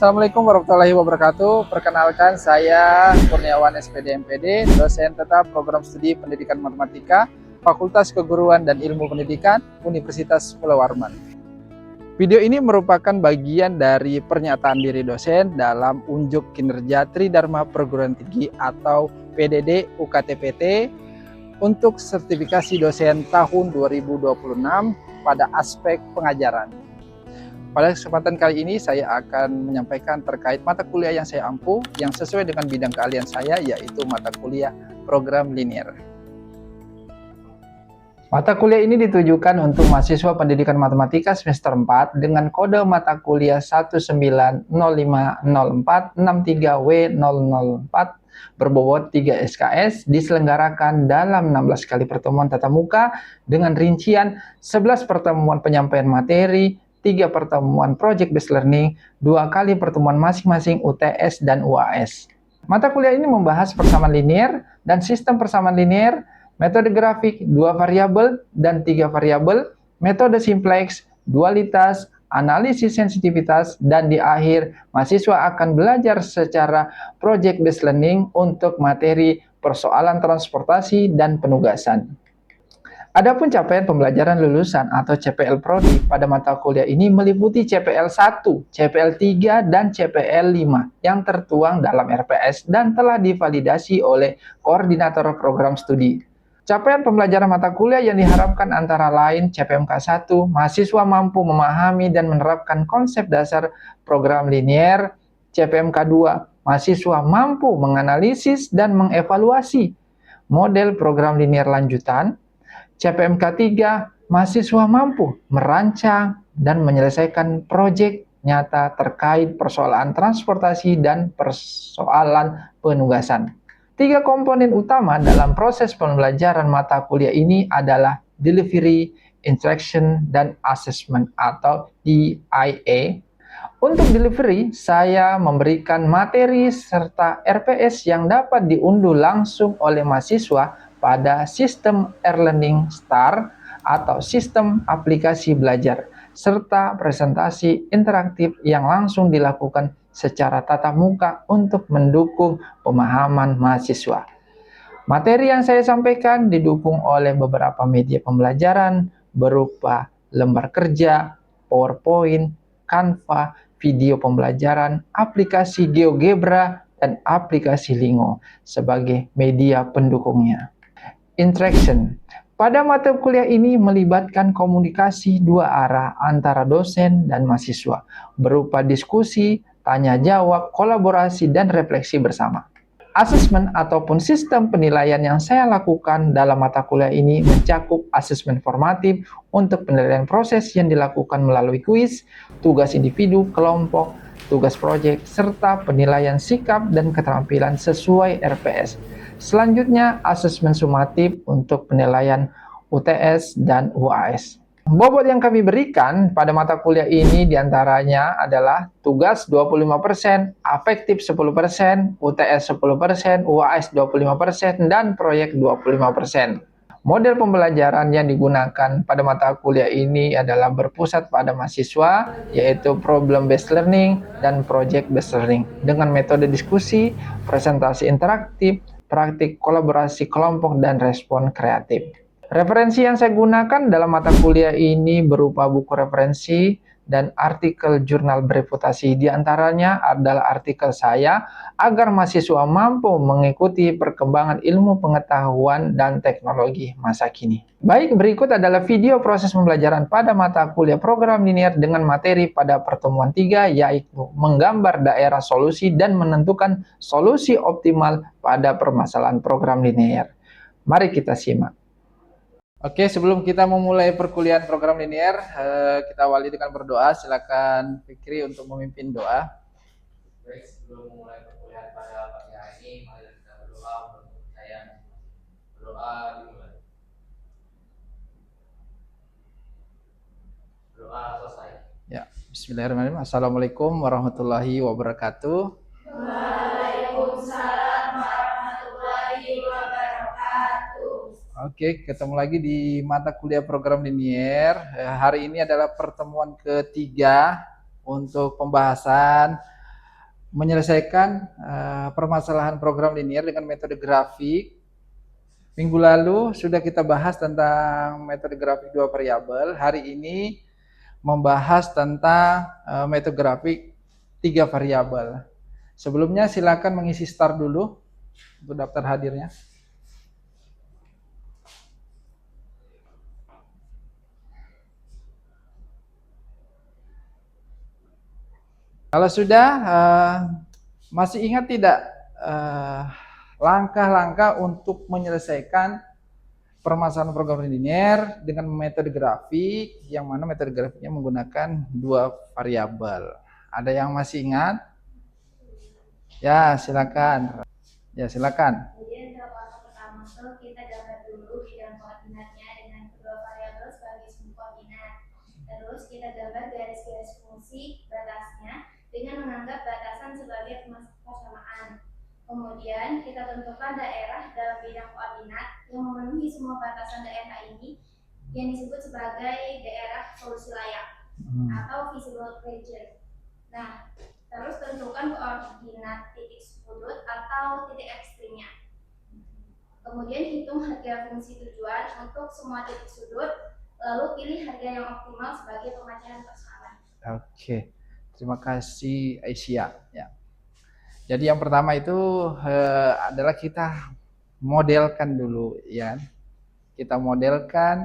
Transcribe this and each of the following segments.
Assalamualaikum warahmatullahi wabarakatuh. Perkenalkan, saya Kurniawan SPD MPD, dosen tetap program studi pendidikan matematika, Fakultas Keguruan dan Ilmu Pendidikan, Universitas Pulau Warman. Video ini merupakan bagian dari pernyataan diri dosen dalam unjuk kinerja Tridharma Perguruan Tinggi atau PDD UKT-PT untuk sertifikasi dosen tahun 2026 pada aspek pengajaran. Pada kesempatan kali ini saya akan menyampaikan terkait mata kuliah yang saya ampu yang sesuai dengan bidang keahlian saya, yaitu mata kuliah program linier. Mata kuliah ini ditujukan untuk mahasiswa pendidikan matematika semester 4 dengan kode mata kuliah 19050463W004 berbobot 3 SKS, diselenggarakan dalam 16 kali pertemuan tatap muka dengan rincian 11 pertemuan penyampaian materi, 3 pertemuan project based learning, 2 kali pertemuan masing-masing UTS dan UAS. Mata kuliah ini membahas persamaan linier dan sistem persamaan linier, metode grafik, 2 variabel dan 3 variabel, metode simplex, dualitas, analisis sensitivitas, dan di akhir mahasiswa akan belajar secara project based learning untuk materi persoalan transportasi dan penugasan. Adapun capaian pembelajaran lulusan atau CPL Prodi pada mata kuliah ini meliputi CPL 1, CPL 3, dan CPL 5 yang tertuang dalam RPS dan telah divalidasi oleh koordinator program studi. Capaian pembelajaran mata kuliah yang diharapkan antara lain CPMK 1, mahasiswa mampu memahami dan menerapkan konsep dasar program linier, CPMK 2, mahasiswa mampu menganalisis dan mengevaluasi model program linier lanjutan, CPMK 3, mahasiswa mampu merancang dan menyelesaikan proyek nyata terkait persoalan transportasi dan persoalan penugasan. 3 komponen utama dalam proses pembelajaran mata kuliah ini adalah delivery, interaction, dan assessment atau DIA. Untuk delivery, saya memberikan materi serta RPS yang dapat diunduh langsung oleh mahasiswa pada sistem e-learning STAR atau sistem aplikasi belajar, serta presentasi interaktif yang langsung dilakukan secara tatap muka untuk mendukung pemahaman mahasiswa. Materi yang saya sampaikan didukung oleh beberapa media pembelajaran berupa lembar kerja, PowerPoint, Canva, video pembelajaran, aplikasi GeoGebra, dan aplikasi Lingo sebagai media pendukungnya. Interaction. Pada mata kuliah ini melibatkan komunikasi 2 arah antara dosen dan mahasiswa, berupa diskusi, tanya jawab, kolaborasi, dan refleksi bersama. Asesmen ataupun sistem penilaian yang saya lakukan dalam mata kuliah ini mencakup asesmen formatif untuk penilaian proses yang dilakukan melalui kuis, tugas individu, kelompok, tugas proyek, serta penilaian sikap dan keterampilan sesuai RPS. Selanjutnya, asesmen sumatif untuk penilaian UTS dan UAS. Bobot yang kami berikan pada mata kuliah ini diantaranya adalah tugas 25%, afektif 10%, UTS 10%, UAS 25%, dan proyek 25%. Model pembelajaran yang digunakan pada mata kuliah ini adalah berpusat pada mahasiswa, yaitu problem based learning dan project based learning, dengan metode diskusi, presentasi interaktif, praktik kolaborasi kelompok, dan respon kreatif. Referensi yang saya gunakan dalam mata kuliah ini berupa buku referensi dan artikel jurnal bereputasi. Di antaranya adalah artikel saya agar mahasiswa mampu mengikuti perkembangan ilmu pengetahuan dan teknologi masa kini. Baik, berikut adalah video proses pembelajaran pada mata kuliah program linier dengan materi pada pertemuan 3, yaitu menggambar daerah solusi dan menentukan solusi optimal pada permasalahan program linier. Mari kita simak. Oke, sebelum kita memulai perkuliahan program linier, kita awali dengan berdoa. Silakan Fikri untuk memimpin doa. Baik, sebelum memulai perkuliahan pada pagi hari ini, mari kita berdoa untuk saya. Berdoa dimulai. Berdoa selesai. Ya, bismillahirrahmanirrahim. Assalamualaikum warahmatullahi wabarakatuh. Waalaikumsalam warahmatullahi wabarakatuh. Oke, ketemu lagi di mata kuliah program linier. Hari ini adalah pertemuan ketiga untuk pembahasan menyelesaikan permasalahan program linear dengan metode grafik. Minggu lalu sudah kita bahas tentang metode grafik dua variabel. Hari ini membahas tentang metode grafik tiga variabel. Sebelumnya silakan mengisi start dulu untuk daftar hadirnya. Kalau sudah, masih ingat tidak langkah-langkah untuk menyelesaikan permasalahan program linear dengan metode grafik, yang mana metode grafiknya menggunakan dua variabel. Ada yang masih ingat? Ya, silakan. Ya, silakan. Jadi untuk langkah pertama tuh kita gambar dulu bidang koordinatnya dengan kedua variabel sebagai sumbu koordinat. Terus kita gambar garis-garis fungsi batasnya dengan menganggap batasan sebagai persamaan. Kemudian kita tentukan daerah dalam bidang koordinat yang memenuhi semua batasan daerah ini yang disebut sebagai daerah solusi layak atau feasible region. Nah, terus tentukan koordinat titik sudut atau titik ekstrimnya. Kemudian hitung harga fungsi tujuan untuk semua titik sudut, lalu pilih harga yang optimal sebagai pemecahan persoalan. Oke, terima kasih Aisyah. Ya. Jadi yang pertama itu adalah kita modelkan dulu, ya. Kita modelkan,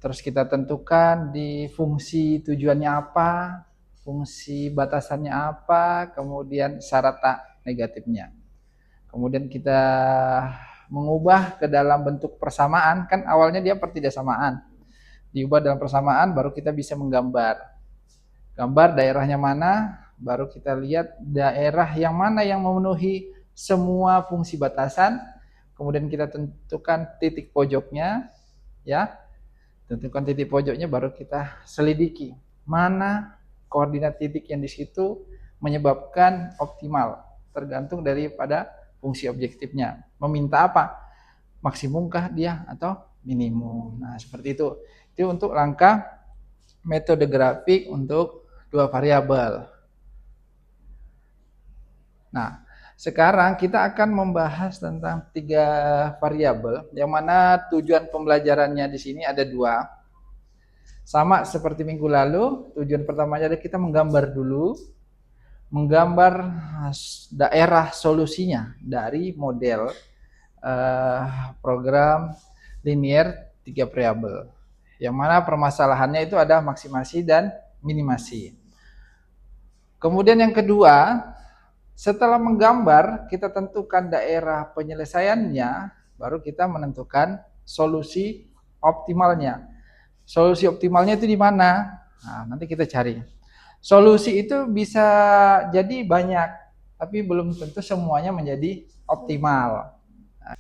terus kita tentukan di fungsi tujuannya apa, fungsi batasannya apa, kemudian syarat tak negatifnya. Kemudian kita mengubah ke dalam bentuk persamaan, kan awalnya dia pertidaksamaan. Diubah dalam persamaan baru kita bisa menggambar. Gambar daerahnya mana, baru kita lihat daerah yang mana yang memenuhi semua fungsi batasan. Kemudian kita tentukan titik pojoknya, ya. Tentukan titik pojoknya baru kita selidiki mana koordinat titik yang di situ menyebabkan optimal, tergantung daripada fungsi objektifnya. Meminta apa? Maksimumkah dia atau minimum. Nah, seperti itu. Itu untuk langkah metode grafik untuk dua variabel. Nah, sekarang kita akan membahas tentang tiga variabel, yang mana tujuan pembelajarannya di sini ada dua. Sama seperti minggu lalu, tujuan pertamanya adalah kita menggambar dulu, menggambar daerah solusinya dari model program linear tiga variabel, yang mana permasalahannya itu ada maksimasi dan minimasi. Kemudian yang kedua, setelah menggambar, kita tentukan daerah penyelesaiannya, baru kita menentukan solusi optimalnya. Solusi optimalnya itu di mana? Nah, nanti kita cari. Solusi itu bisa jadi banyak, tapi belum tentu semuanya menjadi optimal.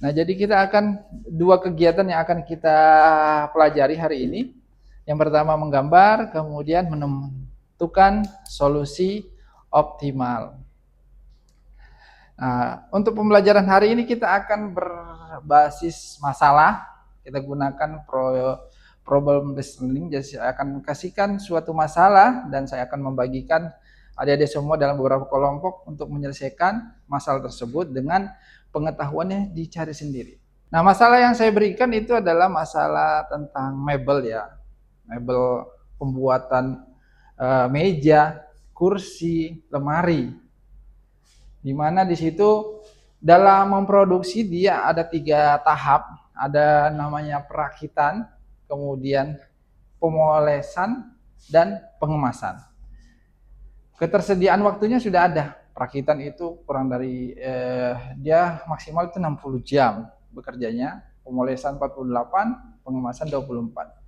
Nah, jadi kita akan dua kegiatan yang akan kita pelajari hari ini. Yang pertama menggambar, kemudian menentukan solusi optimal. Nah, untuk pembelajaran hari ini kita akan berbasis masalah. Kita gunakan problem based learning. Jadi saya akan kasihkan suatu masalah dan saya akan membagikan adik-adik semua dalam beberapa kelompok untuk menyelesaikan masalah tersebut dengan pengetahuannya dicari sendiri. Nah, masalah yang saya berikan itu adalah masalah tentang mebel, ya. Mebel pembuatan meja, kursi, lemari. Di mana di situ dalam memproduksi dia ada 3 tahap, ada namanya perakitan, kemudian pemolesan dan pengemasan. Ketersediaan waktunya sudah ada. Perakitan itu kurang dari dia maksimal itu 60 jam bekerjanya, pemolesan 48, pengemasan 24.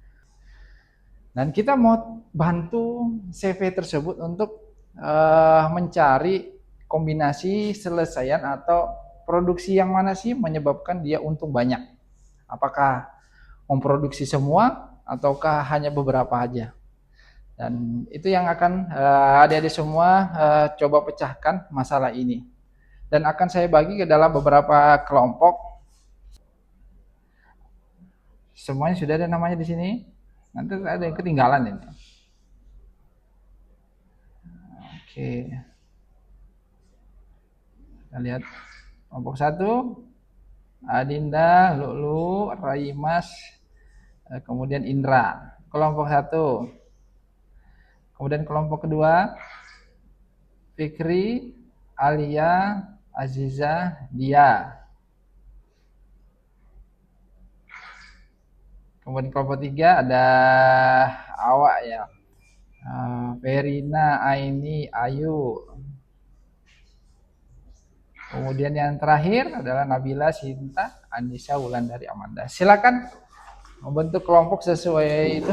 Dan kita mau bantu CV tersebut untuk mencari kombinasi selesaian atau produksi yang mana sih menyebabkan dia untung banyak. Apakah memproduksi semua ataukah hanya beberapa aja. Dan itu yang akan adik-adik semua coba pecahkan masalah ini. Dan akan saya bagi ke dalam beberapa kelompok. Semuanya sudah ada namanya di sini. Nanti ada yang ketinggalan ini. Oke. Kita lihat kelompok 1, Adinda, Lulu, Raimas, kemudian Indra. Kelompok 1. Kemudian kelompok kedua, Fikri, Alia, Aziza, Dia. Kemudian kelompok 3 ada awak ya. Verina, Aini, Ayu. Kemudian yang terakhir adalah Nabila, Sinta, Anissa, Wulandari, Amanda. Silakan membentuk kelompok sesuai itu.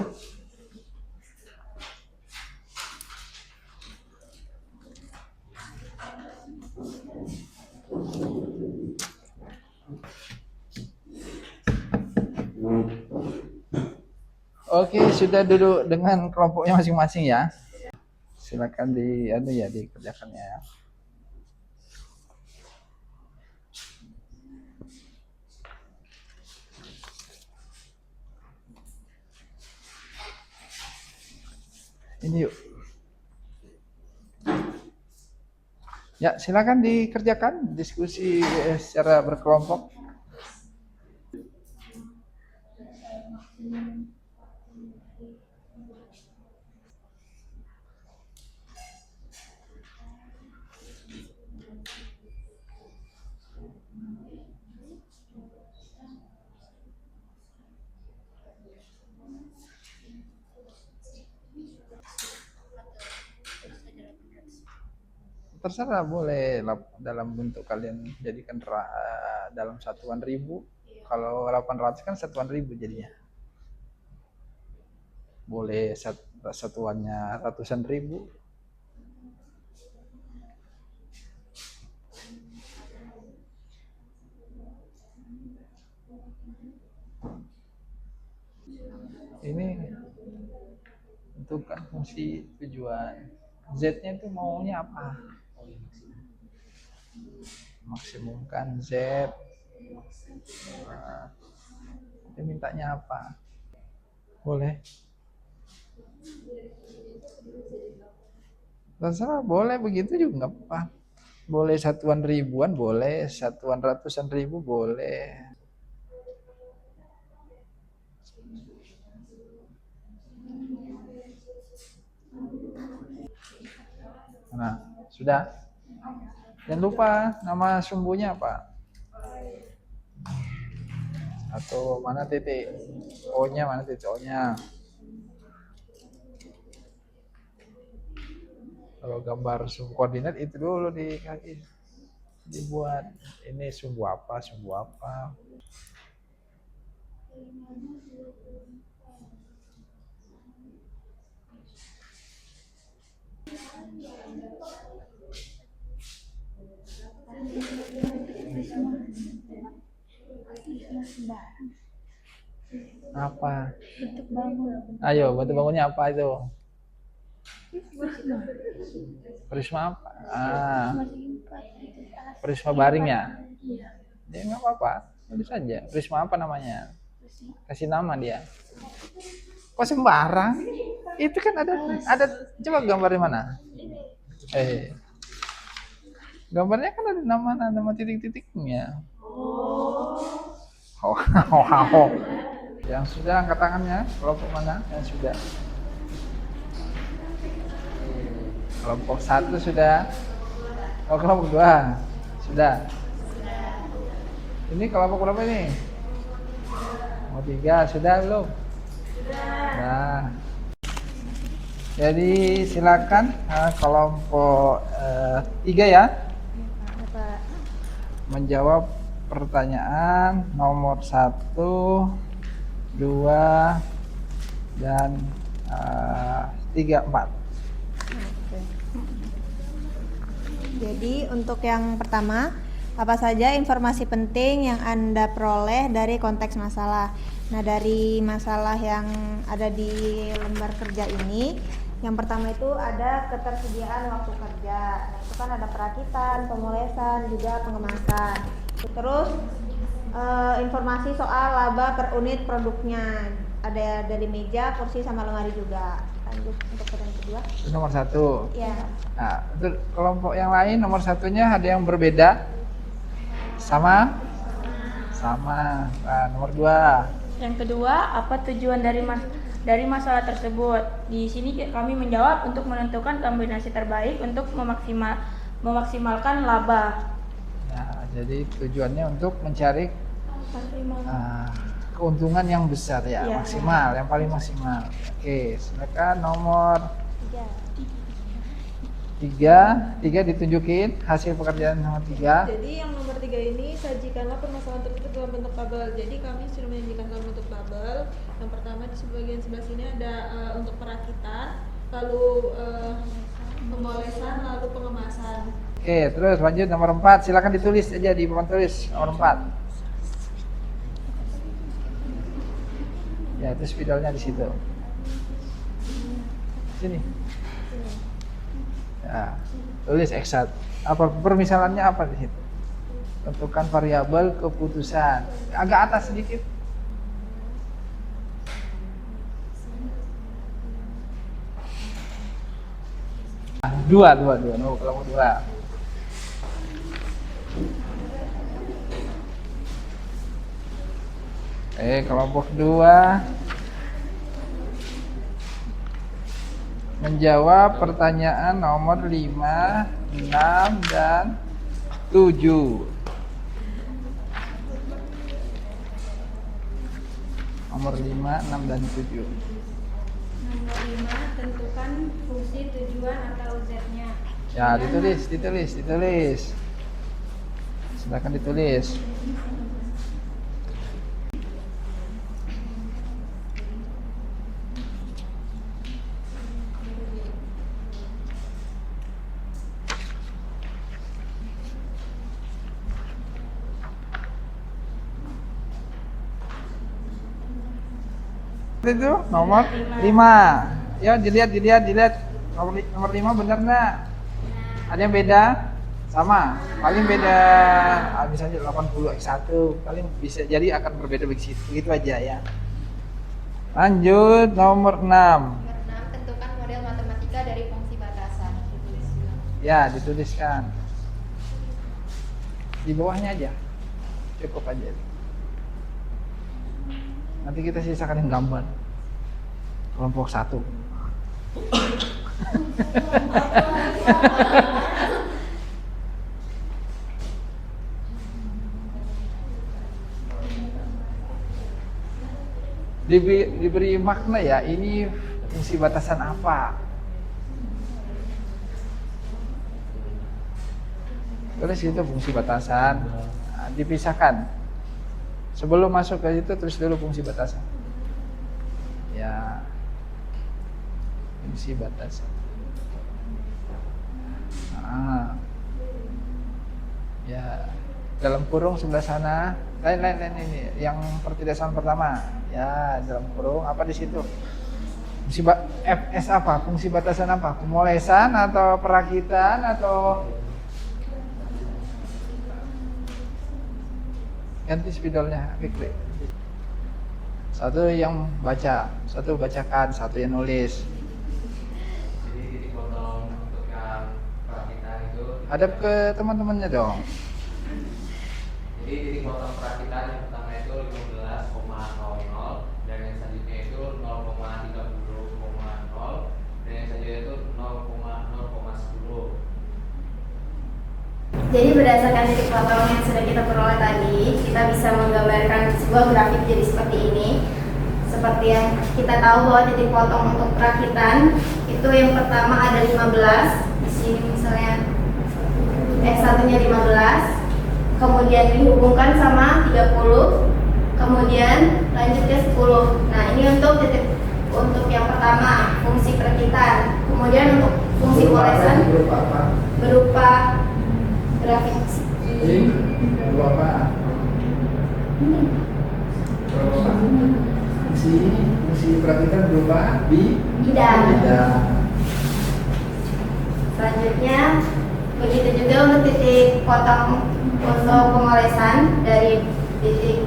Oke, sudah duduk dengan kelompoknya masing-masing ya. Silakan dikerjakannya ya. Ini yuk. Ya, silakan dikerjakan diskusi secara berkelompok. Terserah, boleh dalam bentuk kalian jadikan dalam satuan ribu. Kalau 800 kan satuan ribu jadinya. Boleh satuannya ratusan ribu. Ini tentukan fungsi tujuan. Z-nya itu maunya apa? Maksimumkan Z. Nah, dia mintanya apa? Boleh. Terserah, boleh begitu juga nggak apa. Boleh satuan ribuan, boleh satuan ratusan ribu, boleh. Nah, sudah. Jangan lupa nama sumbunya apa? Atau mana titik O-nya, mana titik O-nya? Kalau gambar sumbu koordinat itu dulu dibuat. Ini sumbu apa, sumbu apa. Apa? Bentuk bangun. Ayo, bentuk bangunnya apa itu? Prisma apa? Prisma baring ya? Ya nggak apa-apa, tulis saja. Prisma apa namanya? Kasih nama dia. Kok sembarang? Itu kan ada coba gambar di mana? Gambarnya kan ada nama titik-titiknya. Oh. Yang sudah angkat tangannya, kelompok mana yang sudah? Kelompok 1 sudah. Oh, kelompok 2 sudah. Ini kelompok berapa ini? Kelompok 3 sudah belum? Sudah. Jadi silakan kelompok 3 ya. Menjawab pertanyaan nomor 1, 2, dan 3, 4. Jadi untuk yang pertama, apa saja informasi penting yang Anda peroleh dari konteks masalah? Nah, dari masalah yang ada di lembar kerja ini, yang pertama itu ada ketersediaan waktu kerja. Nah, itu kan ada perakitan, pemolesan, juga pengemasan. Terus informasi soal laba per unit produknya. Ada dari meja, kursi, sama lemari juga. lanjut untuk pertanyaan kedua. Itu nomor 1. Ya. Nah, untuk kelompok yang lain nomor 1-nya ada yang berbeda? Sama? Sama. Nah, nomor 2. Yang kedua, apa tujuan dari masalah tersebut? Di sini kami menjawab untuk menentukan kombinasi terbaik untuk memaksimalkan laba. Nah, jadi tujuannya untuk mencari keuntungan yang besar ya, Iya. maksimal, yang paling maksimal. Oke, silakan nomor 3 ditunjukin hasil pekerjaan nomor 3. Jadi yang nomor 3 ini sajikanlah permasalahan tersebut dalam bentuk tabel. Jadi kami sudah menyajikan dalam bentuk tabel. Yang pertama di bagian sebelah sini ada untuk perakitan, lalu pemolesan, lalu pengemasan. Oke, terus lanjut nomor 4. Silakan ditulis aja di papan tulis nomor 4. Ya, itu spidolnya di situ. Sini. Ya, tulis X1. Apa permisalannya apa di situ? Tentukan variabel keputusan. Agak atas sedikit. Dua. Kelompok 2. Kelompok 2 menjawab pertanyaan nomor 5, 6, dan 7. Nomor 5, 6, dan 7. Nomor 5, tentukan fungsi tujuan atau Z-nya. Ya, ditulis. Silakan ditulis. Itu nomor 5. Ya, dilihat. Nomor 5 benar nggak? Ada yang beda? Sama. Paling beda misalnya 80 X1, paling bisa jadi akan berbeda begitu aja ya. Lanjut nomor 6. Nomor 6, tentukan model matematika dari fungsi batasan. Ditulis juga. Ya, dituliskan. Di bawahnya aja. Cukup aja. Nanti kita sisakan yang gambar. Kelompok 1. Diberi makna ya, ini fungsi batasan apa? Tulis itu fungsi batasan. Nah, dipisahkan. Sebelum masuk ke situ tulis dulu fungsi batasan. Ya. Fungsi batasan. Nah. Ya. Dalam kurung sebelah sana. Lain ini yang pertidasan pertama. Ya, dalam kurung apa di situ? Fungsi FS apa? Fungsi batasan apa? Pemolesan atau perakitan atau ganti spidolnya, klik. Satu yang baca, satu bacakan, satu yang nulis. Jadi titik potong untuk yang perakitan itu Hadap ke teman-temannya dong. jadi titik potong perakitan yang pertama itu 15,00 dan yang selanjutnya itu 0,30,0 dan yang selanjutnya itu 0,10. Jadi berdasarkan titik potong yang sudah kita peroleh tadi, kita bisa menggambarkan sebuah grafik jadi seperti ini. Seperti yang kita tahu bahwa titik potong untuk perakitan itu yang pertama ada 15. Di sini misalnya X1-nya 15, kemudian dihubungkan sama 30, kemudian lanjut ke 10. Nah, ini untuk yang pertama, fungsi perakitan. Kemudian untuk fungsi polesan Berupa apa? berupa grafik Berupa apa? Fungsi perakitan berupa bidang. bidang. Selanjutnya, begitu juga untuk titik potong untuk pemolesan dari titik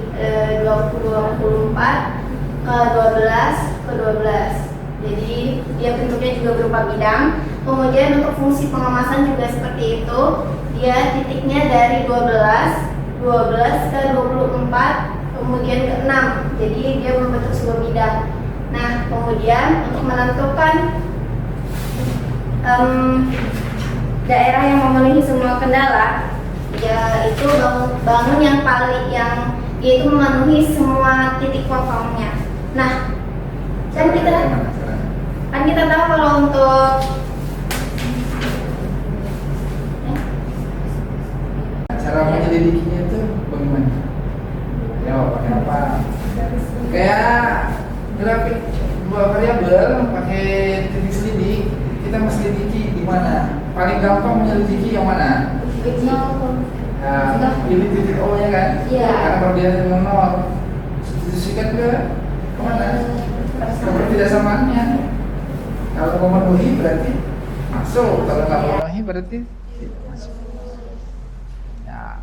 24 ke 12 ke 12. Jadi dia bentuknya juga berupa bidang. Kemudian untuk fungsi pengemasan juga seperti itu, dia titiknya dari 12 ke 24, kemudian ke 6, jadi dia membentuk sebuah bidang. Nah, kemudian untuk menentukan daerah yang memenuhi semua kendala, yaitu bangun yang yaitu memenuhi semua titik potongnya. Nah, kan kita tahu kalau untuk cara menyelidikinya itu bagaimana? Ya, pakai apa? Kayak grafik dua variabel pakai titik selidik, kita menyelidiki di mana? Paling gampang menyelidiki yang mana? Nah, ini titik O nya kan? Iya. Karena kalau dia dengan 0, substitusikan ke mana? Ke pertidaksamannya. Kalau memenuhi berarti masuk, kalau nggak memenuhi berarti tidak masuk. Ya.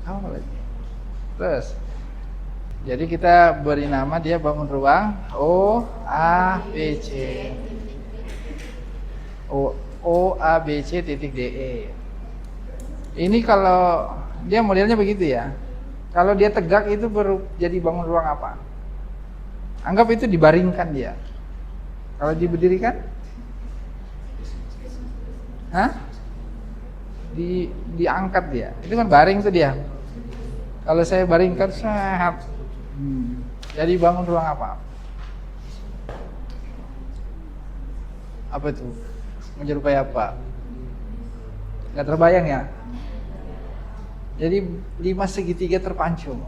Apa lagi? Terus, jadi kita beri nama dia bangun ruang O A B C. O A B C titik DE. Ini kalau dia modelnya begitu ya. Kalau dia tegak itu baru jadi bangun ruang apa? Anggap itu dibaringkan dia. Kalau diberdirikan? Diangkat dia. Itu kan baring tuh dia. Kalau saya baringkan sehat. Jadi bangun ruang apa? Apa itu? Menyerupai apa? Nggak terbayang ya? Jadi 5 segitiga terpancung.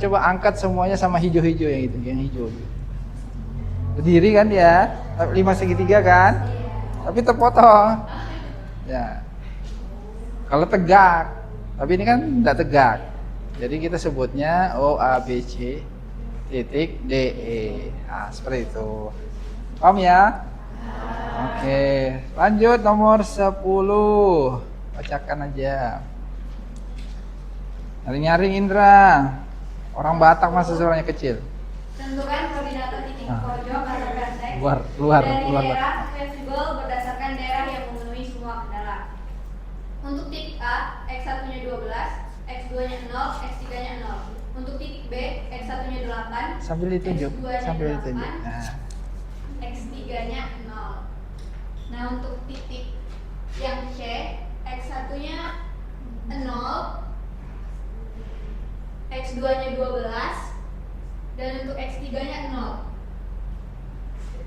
Coba angkat semuanya sama hijau-hijau yang hijau. Berdiri kan ya, 5 segitiga kan? Tapi terpotong. Ya. Kalau tegak, tapi ini kan tidak tegak. Jadi kita sebutnya O A B C titik DE. Nah, seperti itu. Paham ya? Oke, lanjut nomor 10. Bacakan aja. Nyari-nyari Indra. Orang Batak masa suaranya kecil. tentukan koordinat titik pojok atau vertex Keluar. dari daerah fleksibel berdasarkan daerah yang memenuhi semua kendala. Untuk titik A, X1-nya 12, X2-nya 0, X3-nya 0. Untuk titik B, X1-nya 8, Sambil ditunjuk, X2-nya sambil 8, ditunjuk. Nah, X3-nya 0. Nah, untuk titik yang C, X1-nya 0, X2-nya 12, dan untuk X3-nya 0.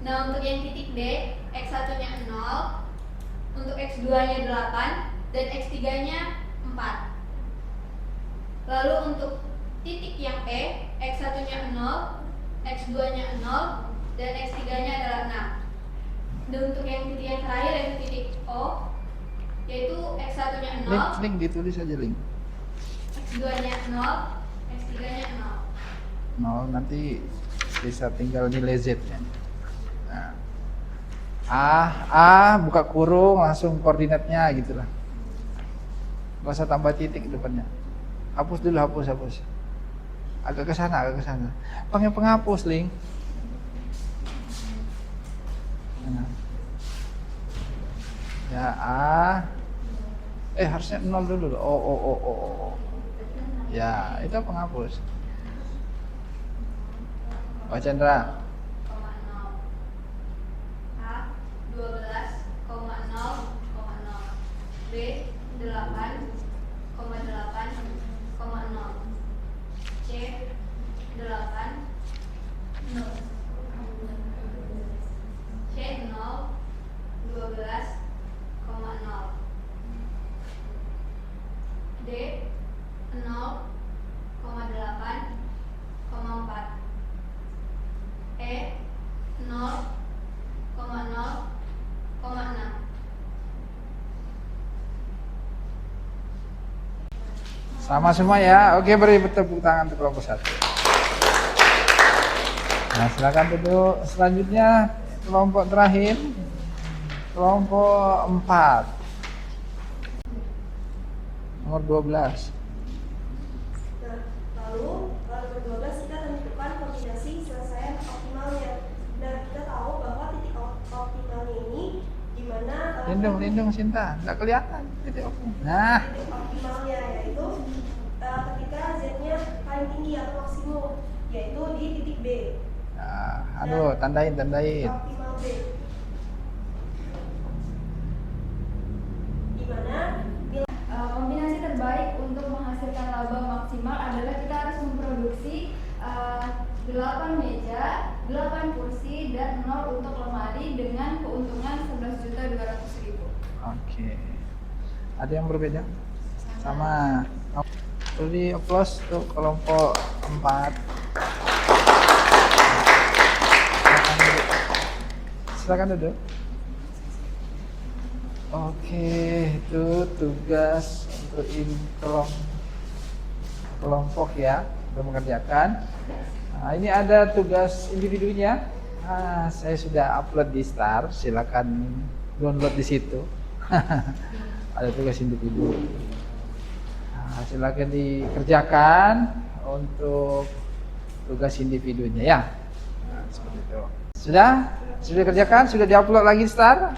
Nah, untuk yang titik D, X1-nya 0, untuk X2-nya 8, dan X3-nya 4. Lalu untuk titik yang E, X1-nya 0, X2-nya 0, dan X3-nya adalah 6. Dan untuk yang titik yang terakhir yaitu titik O, yaitu X1-nya 0, link ditulis aja link. X2-nya 0, X3-nya 0. 0 nanti bisa tinggal nilai Z ya. Nah. A buka kurung langsung koordinatnya gitulah. Gak usah tambah titik depannya. Hapus dulu, hapus. Agak ke sana. Pakai penghapus, link. Nah. Ya A. Harusnya 0 dulu. O. Ya, itu penghapus. Pak Chandra. A 12,0,0, B 8,8,0, C 8, 0, C 0, 12,0, D 0,8,4, E 0,0,6. Sama semua ya. Oke, beri tepuk tangan untuk kelompok 1. Nah, silakan duduk. Selanjutnya kelompok terakhir, kelompok 4. Nomor 12. Lalu kalau nomor 12 kita tentukan Lindung Sinta, nggak kelihatan titik optimal. Nah, Optimalnya yaitu ketika Z-nya paling tinggi atau maksimum, yaitu di titik B. aduh, tandain. Optimal B. Di mana kombinasi terbaik untuk menghasilkan laba maksimal adalah kita harus memproduksi 8 meja, 8 kursi, dan 0 untuk lemari dengan keuntungan 11.200.000. Oke. Ada yang berbeda? Sama. Beri aplaus untuk kelompok 4. Silakan duduk. Oke, itu tugas untuk kelompok ya, sudah mengerjakan. Nah, ini ada tugas individunya. Saya sudah upload di Star, silakan download di situ. Ada tugas individu. Silakan dikerjakan untuk tugas individunya ya. Seperti itu. Sudah dikerjakan? Sudah diupload lagi Star?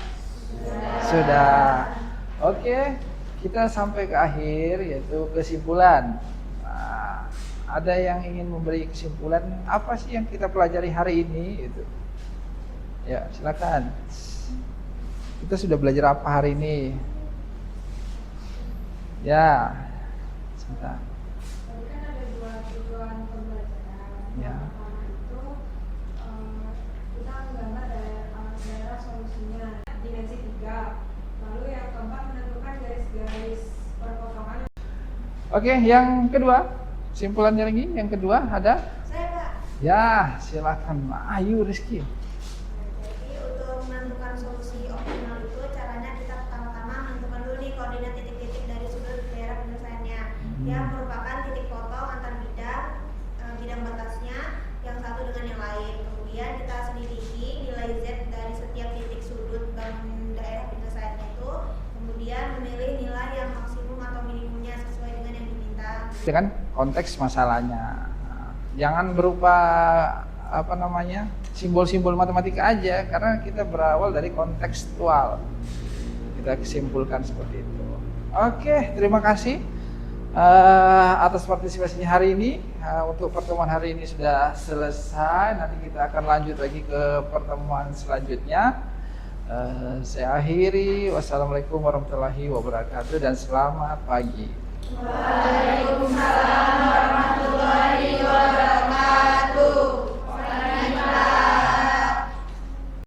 Sudah. Oke, kita sampai ke akhir yaitu kesimpulan. Ada yang ingin memberi kesimpulan apa sih yang kita pelajari hari ini itu? Ya, silakan. Kita sudah belajar apa hari ini? Ya, sebentar. Tadi kan ada 2 tujuan pembelajaran. Ya. Yang pertama itu kita menggambar daerah solusinya dimensi 3. Lalu yang keempat menentukan garis-garis perpotongan. Oke, yang kedua. Kesimpulannya lagi, yang kedua ada? saya Pak. Ya, silakan. Ayo Rizky. Jadi untuk menentukan solusi optimal itu caranya kita pertama-tama menentukan dulu nih koordinat titik-titik dari sudut daerah penyelesaiannya yang merupakan titik potong antar bidang batasnya yang satu dengan yang lain. Kemudian kita selidiki nilai Z dari setiap titik sudut bangun daerah penyelesaiannya itu. Kemudian memilih nilai yang maksimum atau minimumnya sesuai dengan yang diminta. Dengan konteks masalahnya. Jangan berupa simbol-simbol matematika aja karena kita berawal dari kontekstual. Kita kesimpulkan seperti itu. Oke, terima kasih atas partisipasinya hari ini. Untuk pertemuan hari ini sudah selesai. Nanti kita akan lanjut lagi ke pertemuan selanjutnya. Saya akhiri. Wassalamualaikum warahmatullahi wabarakatuh dan selamat pagi. Waalaikumsalam.